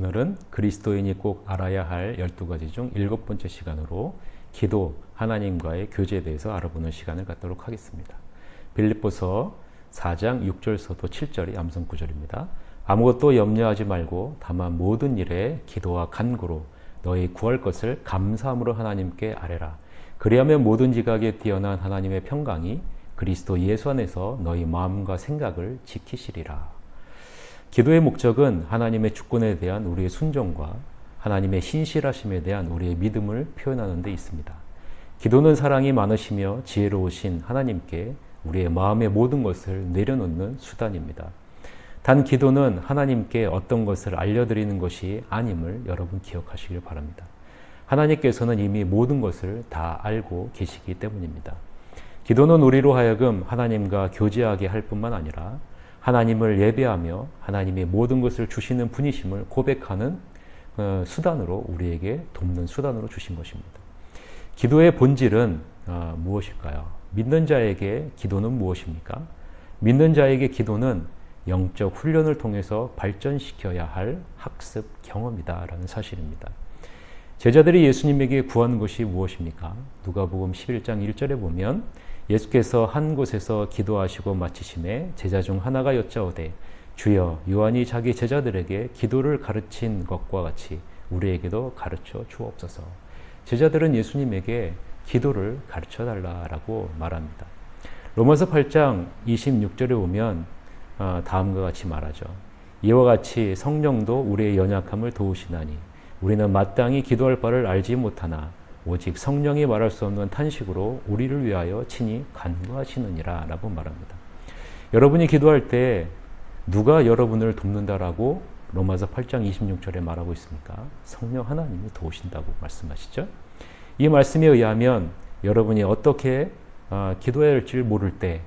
오늘은 그리스도인이 꼭 알아야 할 12가지 중 7번째 시간으로 기도, 하나님과의 교제에 대해서 알아보는 시간을 갖도록 하겠습니다. 빌립보서 4장 6절서도 7절이 암송 구절입니다. 아무것도 염려하지 말고 다만 모든 일에 기도와 간구로 너희 구할 것을 감사함으로 하나님께 아뢰라. 그리하면 모든 지각에 뛰어난 하나님의 평강이 그리스도 예수 안에서 너희 마음과 생각을 지키시리라. 기도의 목적은 하나님의 주권에 대한 우리의 순종과 하나님의 신실하심에 대한 우리의 믿음을 표현하는 데 있습니다. 기도는 사랑이 많으시며 지혜로우신 하나님께 우리의 마음의 모든 것을 내려놓는 수단입니다. 단 기도는 하나님께 어떤 것을 알려드리는 것이 아님을 여러분 기억하시길 바랍니다. 하나님께서는 이미 모든 것을 다 알고 계시기 때문입니다. 기도는 우리로 하여금 하나님과 교제하게 할 뿐만 아니라 하나님을 예배하며 하나님이 모든 것을 주시는 분이심을 고백하는 수단으로 우리에게 돕는 수단으로 주신 것입니다. 기도의 본질은 무엇일까요? 믿는 자에게 기도는 무엇입니까? 믿는 자에게 기도는 영적 훈련을 통해서 발전시켜야 할 학습 경험이다라는 사실입니다. 제자들이 예수님에게 구하는 것이 무엇입니까? 누가복음 11장 1절에 보면 예수께서 한 곳에서 기도하시고 마치심에 제자 중 하나가 여짜오되 주여 요한이 자기 제자들에게 기도를 가르친 것과 같이 우리에게도 가르쳐 주옵소서. 제자들은 예수님에게 기도를 가르쳐 달라라고 말합니다. 로마서 8장 26절에 보면 다음과 같이 말하죠. 이와 같이 성령도 우리의 연약함을 도우시나니 우리는 마땅히 기도할 바를 알지 못하나 오직 성령이 말할 수 없는 탄식으로 우리를 위하여 친히 간구하시느니라 라고 말합니다. 여러분이 기도할 때 누가 여러분을 돕는다라고 로마서 8장 26절에 말하고 있습니까? 성령 하나님이 도우신다고 말씀하시죠. 이 말씀에 의하면 여러분이 어떻게 기도해야 할지 모를 때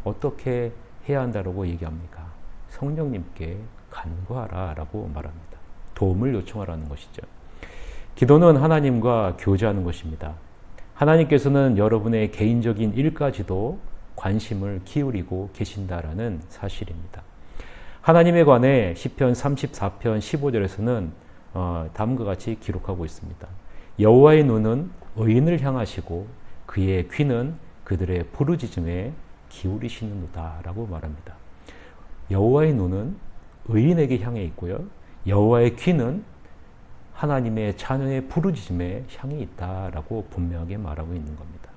어떻게 해야 한다라고 얘기합니까? 성령님께 간구하라 라고 말합니다. 도움을 요청하라는 것이죠. 기도는 하나님과 교제하는 것입니다. 하나님께서는 여러분의 개인적인 일까지도 관심을 기울이고 계신다라는 사실입니다. 하나님에 관해 시편 34편 15절에서는 다음과 같이 기록하고 있습니다. 여호와의 눈은 의인을 향하시고 그의 귀는 그들의 부르짖음에 기울이시는도다 라고 말합니다. 여호와의 눈은 의인에게 향해 있고요. 여호와의 귀는 하나님의 자녀의 부르짖음에 향해 있다라고 분명하게 말하고 있는 겁니다.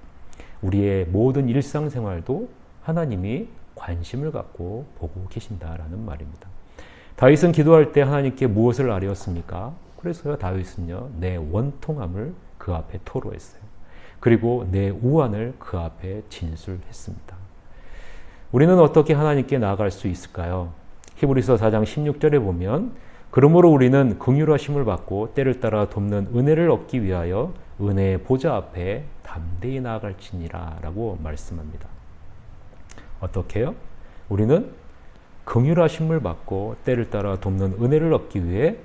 우리의 모든 일상생활도 하나님이 관심을 갖고 보고 계신다라는 말입니다. 다윗은 기도할 때 하나님께 무엇을 아뢰었습니까? 그래서요 다윗은요 내 원통함을 그 앞에 토로했어요. 그리고 내 우환을 그 앞에 진술했습니다. 우리는 어떻게 하나님께 나아갈 수 있을까요? 히브리서 4장 16절에 보면 그러므로 우리는 긍휼하심을 받고 때를 따라 돕는 은혜를 얻기 위하여 은혜의 보좌 앞에 담대히 나아갈지니라 라고 말씀합니다. 어떻게요? 우리는 긍휼하심을 받고 때를 따라 돕는 은혜를 얻기 위해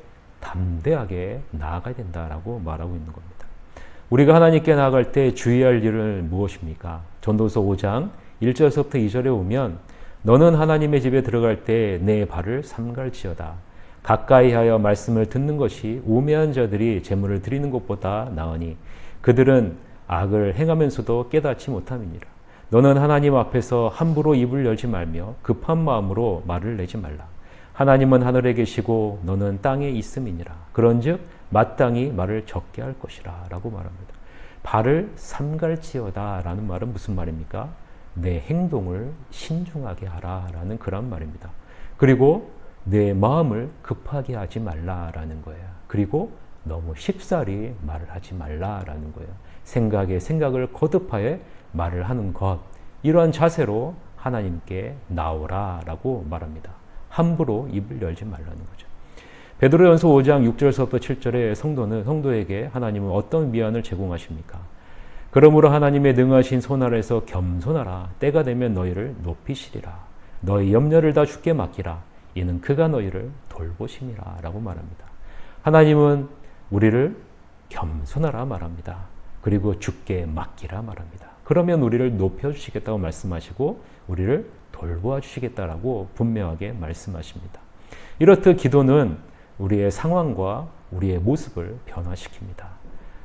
담대하게 나아가야 된다라고 말하고 있는 겁니다. 우리가 하나님께 나아갈 때 주의할 일은 무엇입니까? 전도서 5장 1절에서부터 2절에 보면 너는 하나님의 집에 들어갈 때 내 발을 삼갈지어다. 가까이 하여 말씀을 듣는 것이 우매한 자들이 제물을 드리는 것보다 나으니 그들은 악을 행하면서도 깨닫지 못함이니라. 너는 하나님 앞에서 함부로 입을 열지 말며 급한 마음으로 말을 내지 말라. 하나님은 하늘에 계시고 너는 땅에 있음이니라. 그런즉 마땅히 말을 적게 할 것이라 라고 말합니다. 발을 삼갈지어다 라는 말은 무슨 말입니까? 내 행동을 신중하게 하라 라는 그런 말입니다. 그리고 내 마음을 급하게 하지 말라라는 거예요. 그리고 너무 쉽사리 말을 하지 말라라는 거예요. 생각에 생각을 거듭하여 말을 하는 것. 이러한 자세로 하나님께 나오라라고 말합니다. 함부로 입을 열지 말라는 거죠. 베드로전서 5장 6절서부터 7절에 성도에게 하나님은 어떤 위안을 제공하십니까? 그러므로 하나님의 능하신 손 아래서 겸손하라. 때가 되면 너희를 높이시리라. 너희 염려를 다 주께 맡기라. 이는 그가 너희를 돌보심이라 라고 말합니다. 하나님은 우리를 겸손하라 말합니다. 그리고 주께 맡기라 말합니다. 그러면 우리를 높여주시겠다고 말씀하시고 우리를 돌보아 주시겠다라고 분명하게 말씀하십니다. 이렇듯 기도는 우리의 상황과 우리의 모습을 변화시킵니다.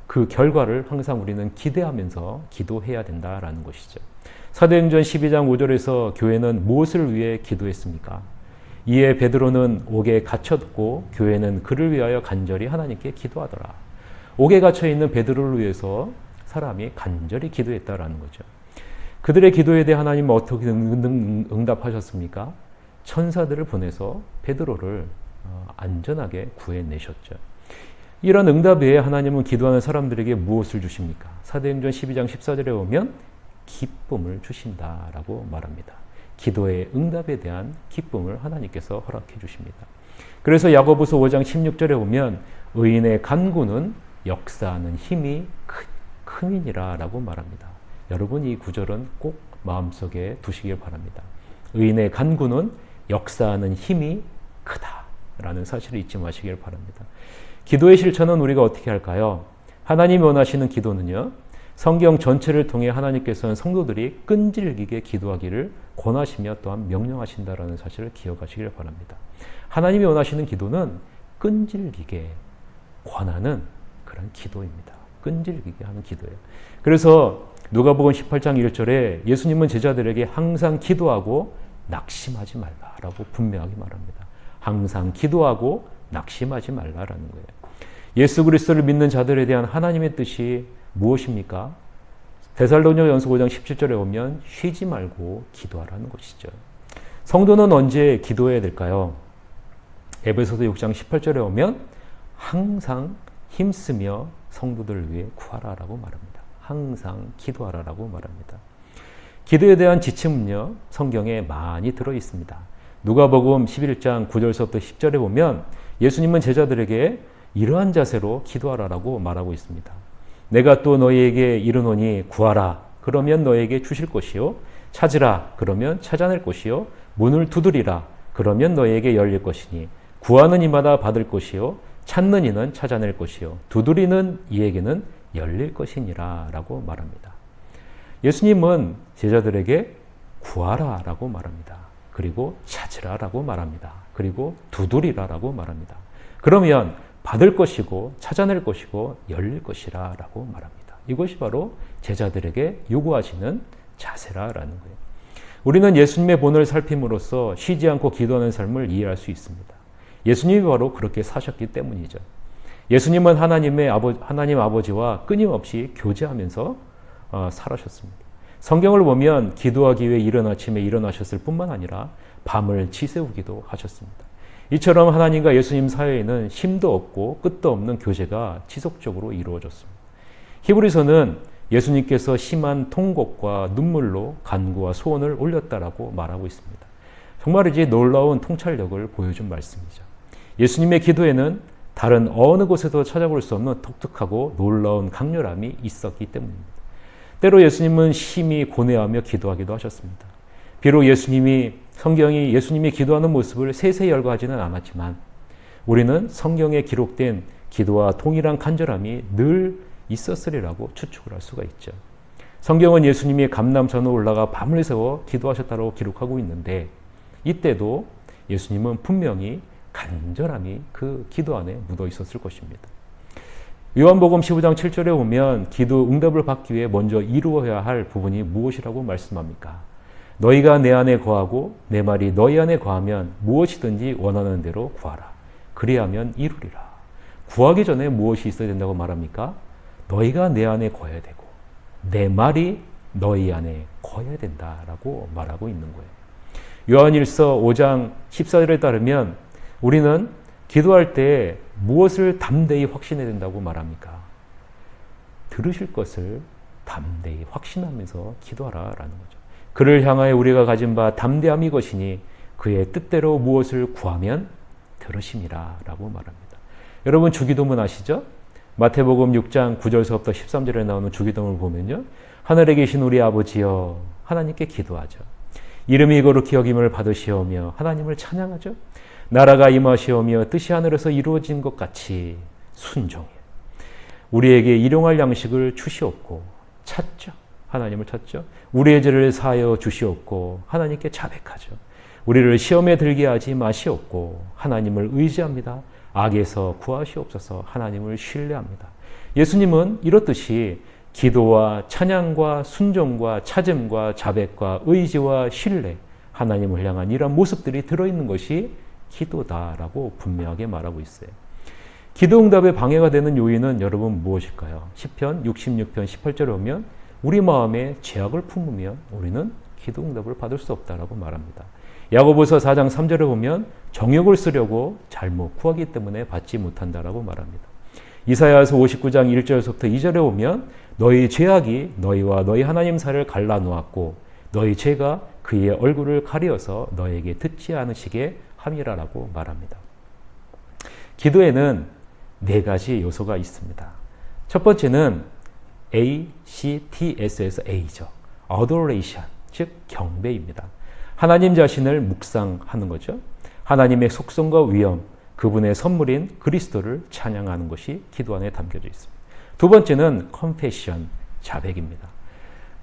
그 결과를 항상 우리는 기대하면서 기도해야 된다라는 것이죠. 사도행전 12장 5절에서 교회는 무엇을 위해 기도했습니까? 이에 베드로는 옥에 갇혔고 교회는 그를 위하여 간절히 하나님께 기도하더라. 옥에 갇혀있는 베드로를 위해서 사람이 간절히 기도했다라는 거죠. 그들의 기도에 대해 하나님은 어떻게 응답하셨습니까? 천사들을 보내서 베드로를 안전하게 구해내셨죠. 이런 응답 외에 하나님은 기도하는 사람들에게 무엇을 주십니까? 사도행전 12장 14절에 보면 기쁨을 주신다라고 말합니다. 기도의 응답에 대한 기쁨을 하나님께서 허락해 주십니다. 그래서 야고보서 5장 16절에 보면 의인의 간구는 역사하는 힘이 크니라 라고 말합니다. 여러분 이 구절은 꼭 마음속에 두시길 바랍니다. 의인의 간구는 역사하는 힘이 크다라는 사실을 잊지 마시길 바랍니다. 기도의 실천은 우리가 어떻게 할까요? 하나님이 원하시는 기도는요, 성경 전체를 통해 하나님께서는 성도들이 끈질기게 기도하기를 권하시며 또한 명령하신다라는 사실을 기억하시길 바랍니다. 하나님이 원하시는 기도는 끈질기게 권하는 그런 기도입니다. 끈질기게 하는 기도예요. 그래서 누가복음 18장 1절에 예수님은 제자들에게 항상 기도하고 낙심하지 말라라고 분명하게 말합니다. 항상 기도하고 낙심하지 말라라는 거예요. 예수 그리스도를 믿는 자들에 대한 하나님의 뜻이 무엇입니까? 데살로니가전서 5장 17절에 보면 쉬지 말고 기도하라는 것이죠. 성도는 언제 기도해야 될까요? 에베소서 6장 18절에 보면 항상 힘쓰며 성도들을 위해 구하라라고 말합니다. 항상 기도하라라고 말합니다. 기도에 대한 지침은요, 성경에 많이 들어 있습니다. 누가복음 11장 9절서부터 10절에 보면 예수님은 제자들에게 이러한 자세로 기도하라라고 말하고 있습니다. 내가 또 너희에게 이르노니 구하라 그러면 너희에게 주실 것이요 찾으라 그러면 찾아낼 것이요 문을 두드리라 그러면 너희에게 열릴 것이니 구하는 이마다 받을 것이요 찾는 이는 찾아낼 것이요 두드리는 이에게는 열릴 것이니라 라고 말합니다. 예수님은 제자들에게 구하라 라고 말합니다. 그리고 찾으라 라고 말합니다. 그리고 두드리라 라고 말합니다. 그러면 받을 것이고 찾아낼 것이고 열릴 것이라 라고 말합니다. 이것이 바로 제자들에게 요구하시는 자세라라는 거예요. 우리는 예수님의 본을 살핌으로써 쉬지 않고 기도하는 삶을 이해할 수 있습니다. 예수님이 바로 그렇게 사셨기 때문이죠. 예수님은 하나님 아버지와 끊임없이 교제하면서 살아셨습니다. 성경을 보면 기도하기 위해 이른 아침에 일어나셨을 뿐만 아니라 밤을 지새우기도 하셨습니다. 이처럼 하나님과 예수님 사이에는 심도 없고 끝도 없는 교제가 지속적으로 이루어졌습니다. 히브리서는 예수님께서 심한 통곡과 눈물로 간구와 소원을 올렸다라고 말하고 있습니다. 정말이지 놀라운 통찰력을 보여준 말씀이죠. 예수님의 기도에는 다른 어느 곳에도 찾아볼 수 없는 독특하고 놀라운 강렬함이 있었기 때문입니다. 때로 예수님은 심히 고뇌하며 기도하기도 하셨습니다. 비록 성경이 예수님이 기도하는 모습을 세세히 열거하지는 않았지만 우리는 성경에 기록된 기도와 동일한 간절함이 늘 있었으리라고 추측을 할 수가 있죠. 성경은 예수님이 감람산에 올라가 밤을 새워 기도하셨다고 기록하고 있는데 이때도 예수님은 분명히 간절함이 그 기도 안에 묻어 있었을 것입니다. 요한복음 15장 7절에 보면 기도 응답을 받기 위해 먼저 이루어야 할 부분이 무엇이라고 말씀합니까? 너희가 내 안에 거하고 내 말이 너희 안에 거하면 무엇이든지 원하는 대로 구하라. 그리하면 이루리라. 구하기 전에 무엇이 있어야 된다고 말합니까? 너희가 내 안에 거해야 되고 내 말이 너희 안에 거해야 된다라고 말하고 있는 거예요. 요한일서 5장 14절에 따르면 우리는 기도할 때 무엇을 담대히 확신해야 된다고 말합니까? 들으실 것을 담대히 확신하면서 기도하라라는 거죠. 그를 향하여 우리가 가진 바 담대함이 이것이니 그의 뜻대로 무엇을 구하면 들으심이라 라고 말합니다. 여러분 주기도문 아시죠? 마태복음 6장 9절서부터 13절에 나오는 주기도문을 보면요. 하늘에 계신 우리 아버지여 하나님께 기도하죠. 이름이 거룩히 여김을 받으시오며 하나님을 찬양하죠. 나라가 임하시오며 뜻이 하늘에서 이루어진 것 같이 순종해. 우리에게 일용할 양식을 주시옵고 찾죠. 하나님을 찾죠. 우리의 죄를 사하여 주시옵고 하나님께 자백하죠. 우리를 시험에 들게 하지 마시옵고 하나님을 의지합니다. 악에서 구하시옵소서 하나님을 신뢰합니다. 예수님은 이렇듯이 기도와 찬양과 순종과 찾음과 자백과 의지와 신뢰, 하나님을 향한 이런 모습들이 들어있는 것이 기도다라고 분명하게 말하고 있어요. 기도 응답에 방해가 되는 요인은 여러분 무엇일까요? 시편 66편 18절에 보면 우리 마음에 죄악을 품으면 우리는 기도 응답을 받을 수 없다라고 말합니다. 야고보서 4장 3절에 보면 정욕을 쓰려고 잘못 구하기 때문에 받지 못한다라고 말합니다. 이사야서 59장 1절에서부터 2절에 보면 너희 죄악이 너희와 너희 하나님 사이를 갈라놓았고 너희 죄가 그의 얼굴을 가리어서 너에게 듣지 않으시게 함이라라고 말합니다. 기도에는 4가지 요소가 있습니다. 첫 번째는 ACTS에서 A죠. Adoration, 즉 경배입니다. 하나님 자신을 묵상하는 거죠. 하나님의 속성과 위엄, 그분의 선물인 그리스도를 찬양하는 것이 기도 안에 담겨져 있습니다. 두 번째는 confession, 자백입니다.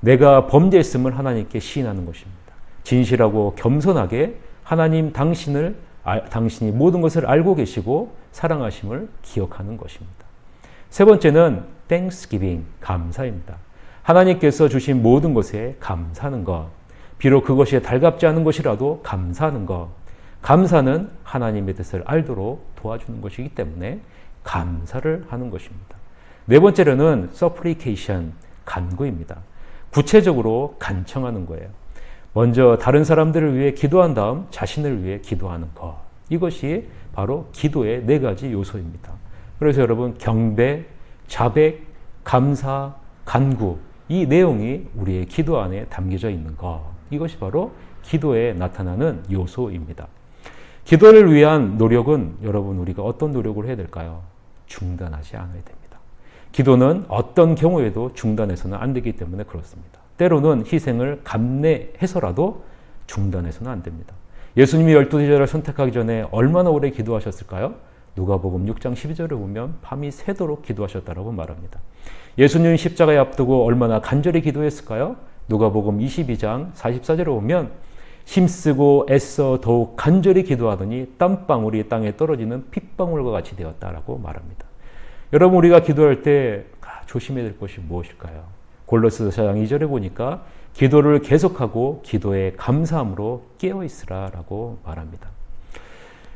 내가 범죄했음을 하나님께 시인하는 것입니다. 진실하고 겸손하게 하나님 당신이 모든 것을 알고 계시고 사랑하심을 기억하는 것입니다. 세 번째는 thanksgiving, 감사입니다. 하나님께서 주신 모든 것에 감사하는 것, 비록 그것이 달갑지 않은 것이라도 감사하는 것, 감사는 하나님의 뜻을 알도록 도와주는 것이기 때문에 감사를 하는 것입니다. 네 번째로는 supplication, 간구입니다. 구체적으로 간청하는 거예요. 먼저 다른 사람들을 위해 기도한 다음 자신을 위해 기도하는 것. 이것이 바로 기도의 4가지 요소입니다. 그래서 여러분 경배, 자백, 감사, 간구 이 내용이 우리의 기도 안에 담겨져 있는 것. 이것이 바로 기도에 나타나는 요소입니다. 기도를 위한 노력은 여러분 우리가 어떤 노력을 해야 될까요? 중단하지 않아야 됩니다. 기도는 어떤 경우에도 중단해서는 안 되기 때문에 그렇습니다. 때로는 희생을 감내해서라도 중단해서는 안 됩니다. 예수님이 12제자를 선택하기 전에 얼마나 오래 기도하셨을까요? 누가복음 6장 12절에 보면 밤이 새도록 기도하셨다라고 말합니다. 예수님이 십자가에 앞두고 얼마나 간절히 기도했을까요? 누가복음 22장 44절에 보면 힘쓰고 애써 더욱 간절히 기도하더니 땀방울이 땅에 떨어지는 핏방울과 같이 되었다라고 말합니다. 여러분 우리가 기도할 때 조심해야 될 것이 무엇일까요? 골로새서 4장 2절에 보니까 기도를 계속하고 기도에 감사함으로 깨어있으라라고 말합니다.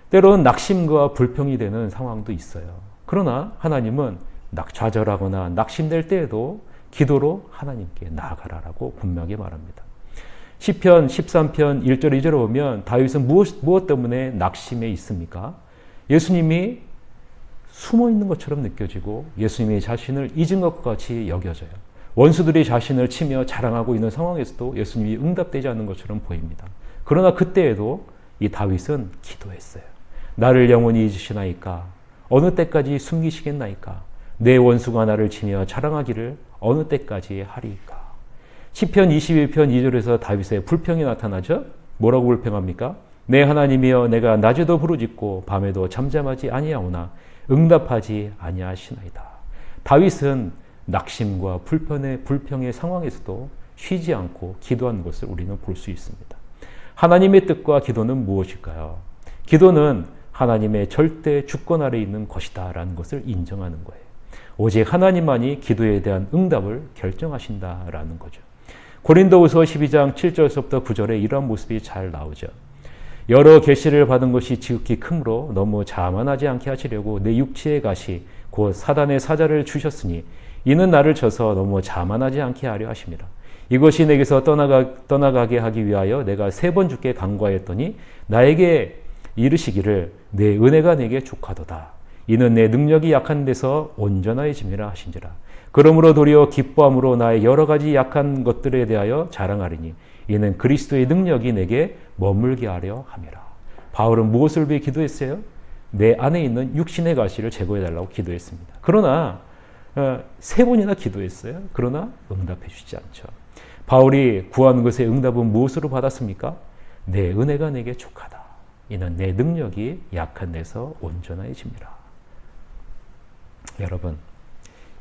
때로는 낙심과 불평이 되는 상황도 있어요. 그러나 하나님은 좌절하거나 낙심될 때에도 기도로 하나님께 나아가라라고 분명히 말합니다. 시편 13편 1절 2절에 보면 다윗은 무엇 때문에 낙심해 있습니까? 예수님이 숨어 있는 것처럼 느껴지고 예수님이 자신을 잊은 것과 같이 여겨져요. 원수들이 자신을 치며 자랑하고 있는 상황에서도 예수님이 응답되지 않는 것처럼 보입니다. 그러나 그때에도 이 다윗은 기도했어요. 나를 영원히 잊으시나이까? 어느 때까지 숨기시겠나이까? 내 원수가 나를 치며 자랑하기를 어느 때까지 하리이까? 시편 21편 2절에서 다윗의 불평이 나타나죠? 뭐라고 불평합니까? 내 하나님이여 내가 낮에도 부르짖고 밤에도 잠잠하지 아니하오나 응답하지 아니하시나이다. 다윗은 낙심과 불평의 상황에서도 쉬지 않고 기도하는 것을 우리는 볼 수 있습니다. 하나님의 뜻과 기도는 무엇일까요? 기도는 하나님의 절대 주권 아래에 있는 것이다 라는 것을 인정하는 거예요. 오직 하나님만이 기도에 대한 응답을 결정하신다라는 거죠. 고린도후서 12장 7절에서부터 9절에 이러한 모습이 잘 나오죠. 여러 계시를 받은 것이 지극히 크므로 너무 자만하지 않게 하시려고 내 육체의 가시 곧 사단의 사자를 주셨으니 이는 나를 쳐서 너무 자만하지 않게 하려 하심이라. 이것이 내게서 떠나가게 하기 위하여 내가 3번 주께 간구하였더니 나에게 이르시기를 내 은혜가 내게 족하도다. 이는 내 능력이 약한 데서 온전하여짐이라 하신지라. 그러므로 도리어 기뻐함으로 나의 여러 가지 약한 것들에 대하여 자랑하리니 이는 그리스도의 능력이 내게 머물게 하려 함이라. 바울은 무엇을 위해 기도했어요? 내 안에 있는 육신의 가시를 제거해달라고 기도했습니다. 그러나 3번이나 기도했어요. 그러나 응답해 주지 않죠. 바울이 구한 것의 응답은 무엇으로 받았습니까? 내 은혜가 내게 족하다. 이는 내 능력이 약한 데서 온전해집니다. 여러분,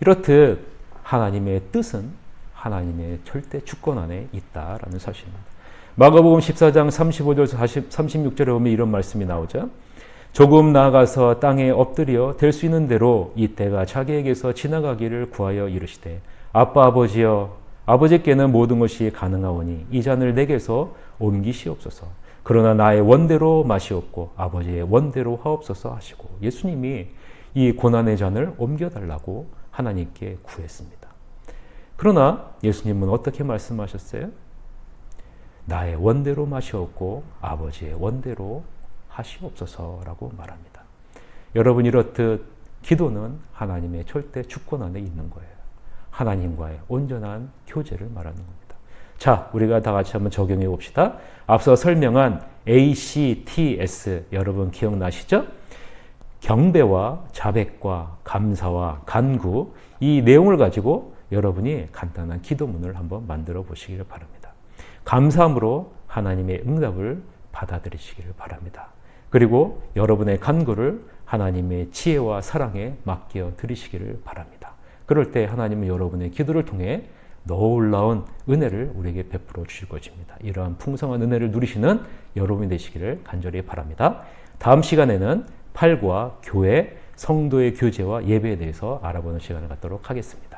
이렇듯 하나님의 뜻은 하나님의 절대 주권 안에 있다라는 사실입니다. 마가복음 14장 35절에서 36절에 보면 이런 말씀이 나오죠. 조금 나아가서 땅에 엎드려 될 수 있는 대로 이때가 자기에게서 지나가기를 구하여 이르시되 아빠 아버지여 아버지께는 모든 것이 가능하오니 이 잔을 내게서 옮기시옵소서. 그러나 나의 원대로 마시옵고 아버지의 원대로 하옵소서 하시고 예수님이 이 고난의 잔을 옮겨달라고 하나님께 구했습니다. 그러나 예수님은 어떻게 말씀하셨어요? 나의 원대로 마시옵고 아버지의 원대로 하시옵소서라고 말합니다. 여러분 이렇듯 기도는 하나님의 절대 주권 안에 있는 거예요. 하나님과의 온전한 교제를 말하는 겁니다. 자, 우리가 다 같이 한번 적용해 봅시다. 앞서 설명한 ACTS 여러분 기억나시죠? 경배와 자백과 감사와 간구 이 내용을 가지고 여러분이 간단한 기도문을 한번 만들어 보시기를 바랍니다. 감사함으로 하나님의 응답을 받아들이시기를 바랍니다. 그리고 여러분의 간구를 하나님의 지혜와 사랑에 맡겨 드리시기를 바랍니다. 그럴 때 하나님은 여러분의 기도를 통해 놀라운 은혜를 우리에게 베풀어 주실 것입니다. 이러한 풍성한 은혜를 누리시는 여러분이 되시기를 간절히 바랍니다. 다음 시간에는 8과 교회, 성도의 교제와 예배에 대해서 알아보는 시간을 갖도록 하겠습니다.